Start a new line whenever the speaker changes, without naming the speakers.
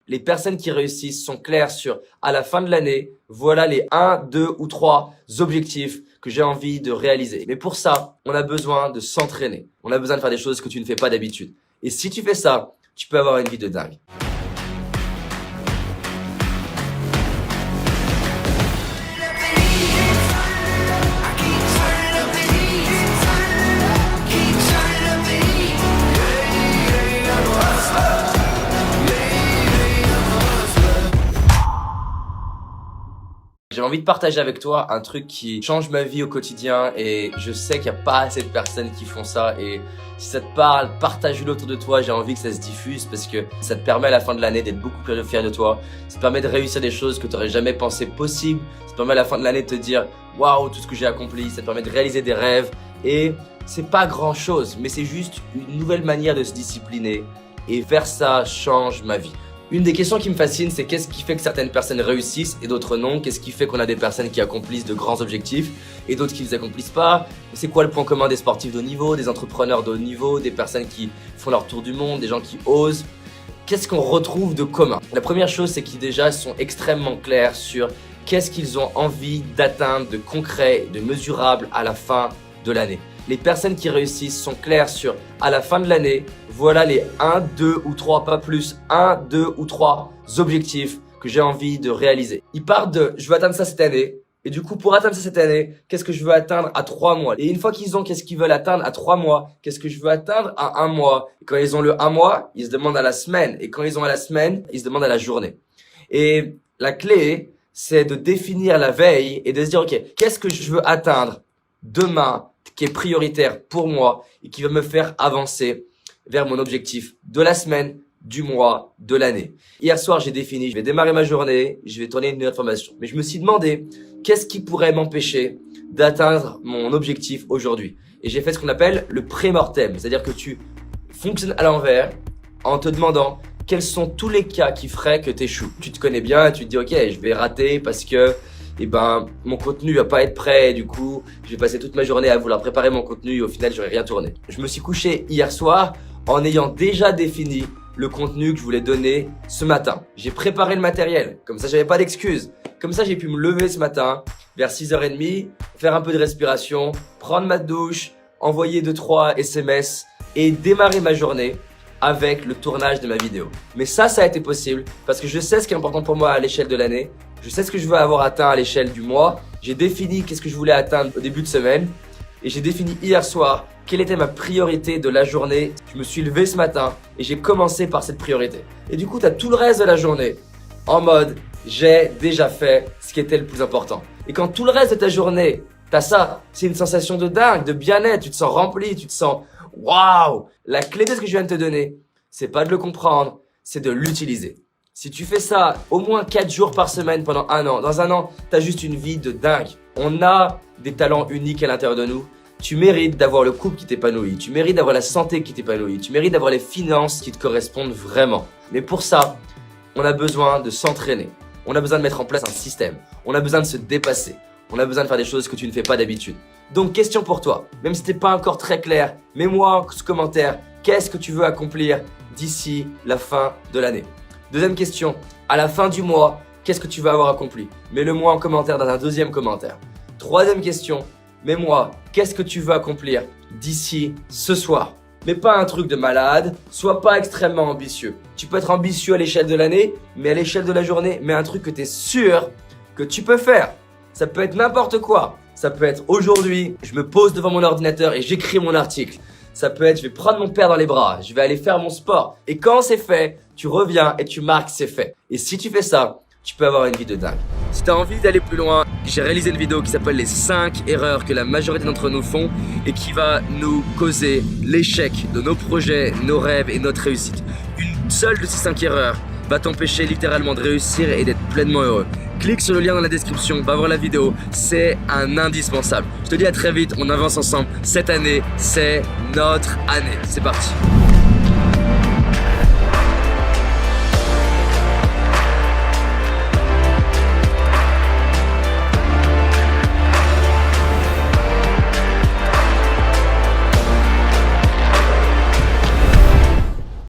Les personnes qui réussissent sont claires sur, à la fin de l'année, voilà les 1, 2 ou 3 objectifs que j'ai envie de réaliser. Mais pour ça, on a besoin de s'entraîner. On a besoin de faire des choses que tu ne fais pas d'habitude. Et si tu fais ça, tu peux avoir une vie de dingue. J'ai envie de partager avec toi un truc qui change ma vie au quotidien et je sais qu'il n'y a pas assez de personnes qui font ça et si ça te parle, partage-le autour de toi, j'ai envie que ça se diffuse parce que ça te permet à la fin de l'année d'être beaucoup plus fier de toi, ça te permet de réussir des choses que tu n'aurais jamais pensé possibles, ça te permet à la fin de l'année de te dire waouh tout ce que j'ai accompli, ça te permet de réaliser des rêves et c'est pas grand chose mais c'est juste une nouvelle manière de se discipliner et faire ça change ma vie. Une des questions qui me fascine, c'est qu'est-ce qui fait que certaines personnes réussissent et d'autres non? Qu'est-ce qui fait qu'on a des personnes qui accomplissent de grands objectifs et d'autres qui ne les accomplissent pas? C'est quoi le point commun des sportifs de haut niveau, des entrepreneurs de haut niveau, des personnes qui font leur tour du monde, des gens qui osent? Qu'est-ce qu'on retrouve de commun? La première chose, c'est qu'ils déjà sont extrêmement clairs sur qu'est-ce qu'ils ont envie d'atteindre de concret, de mesurable à la fin de l'année. Les personnes qui réussissent sont claires sur, à la fin de l'année, voilà les 1, 2 ou 3, pas plus, 1, 2 ou 3 objectifs que j'ai envie de réaliser. Ils partent de, je veux atteindre ça cette année. Et du coup, pour atteindre ça cette année, qu'est-ce que je veux atteindre à 3 mois? Et une fois qu'ils ont qu'est-ce qu'ils veulent atteindre à 3 mois, qu'est-ce que je veux atteindre à 1 mois? Et quand ils ont le 1 mois, ils se demandent à la semaine. Et quand ils ont à la semaine, ils se demandent à la journée. Et la clé, c'est de définir la veille et de se dire, ok, qu'est-ce que je veux atteindre demain qui est prioritaire pour moi et qui va me faire avancer vers mon objectif de la semaine, du mois, de l'année. Hier soir, j'ai défini, je vais démarrer ma journée, je vais tourner une nouvelle formation. Mais je me suis demandé, qu'est-ce qui pourrait m'empêcher d'atteindre mon objectif aujourd'hui? Et j'ai fait ce qu'on appelle le pré-mortem, c'est-à-dire que tu fonctionnes à l'envers en te demandant quels sont tous les cas qui feraient que tu échoues. Tu te connais bien et tu te dis, ok, je vais rater parce que mon contenu va pas être prêt et du coup, je vais passer toute ma journée à vouloir préparer mon contenu et au final, j'aurai rien tourné. Je me suis couché hier soir en ayant déjà défini le contenu que je voulais donner ce matin. J'ai préparé le matériel, comme ça, j'avais pas d'excuses. Comme ça, j'ai pu me lever ce matin vers 6h30, faire un peu de respiration, prendre ma douche, envoyer 2-3 SMS et démarrer ma journée avec le tournage de ma vidéo. Mais ça a été possible parce que je sais ce qui est important pour moi à l'échelle de l'année. Je sais ce que je veux avoir atteint à l'échelle du mois. J'ai défini qu'est-ce que je voulais atteindre au début de semaine. Et j'ai défini hier soir quelle était ma priorité de la journée. Je me suis levé ce matin et j'ai commencé par cette priorité. Et du coup, tu as tout le reste de la journée en mode j'ai déjà fait ce qui était le plus important. Et quand tout le reste de ta journée, tu as ça, c'est une sensation de dingue, de bien-être. Tu te sens rempli, tu te sens waouh. La clé de ce que je viens de te donner, c'est pas de le comprendre, c'est de l'utiliser. Si tu fais ça au moins 4 jours par semaine pendant 1 an, dans 1 an, tu as juste une vie de dingue. On a des talents uniques à l'intérieur de nous. Tu mérites d'avoir le couple qui t'épanouit, tu mérites d'avoir la santé qui t'épanouit, tu mérites d'avoir les finances qui te correspondent vraiment. Mais pour ça, on a besoin de s'entraîner. On a besoin de mettre en place un système. On a besoin de se dépasser. On a besoin de faire des choses que tu ne fais pas d'habitude. Donc, question pour toi. Même si t'es pas encore très clair, mets-moi en commentaire qu'est-ce que tu veux accomplir d'ici la fin de l'année. Deuxième question, à la fin du mois, qu'est-ce que tu vas avoir accompli? Mets-le-moi en commentaire dans un deuxième commentaire. Troisième question, mets-moi, qu'est-ce que tu veux accomplir d'ici ce soir? Mais pas un truc de malade, sois pas extrêmement ambitieux. Tu peux être ambitieux à l'échelle de l'année, mais à l'échelle de la journée, mets un truc que tu es sûr que tu peux faire. Ça peut être n'importe quoi. Ça peut être aujourd'hui, je me pose devant mon ordinateur et j'écris mon article. Ça peut être, je vais prendre mon père dans les bras, je vais aller faire mon sport. Et quand c'est fait, tu reviens et tu marques c'est fait. Et si tu fais ça, tu peux avoir une vie de dingue. Si tu as envie d'aller plus loin, j'ai réalisé une vidéo qui s'appelle les 5 erreurs que la majorité d'entre nous font et qui va nous causer l'échec de nos projets, nos rêves et notre réussite. Une seule de ces 5 erreurs va t'empêcher littéralement de réussir et d'être pleinement heureux. Clique sur le lien dans la description, va voir la vidéo, c'est un indispensable. Je te dis à très vite, on avance ensemble. Cette année, c'est notre année. C'est parti.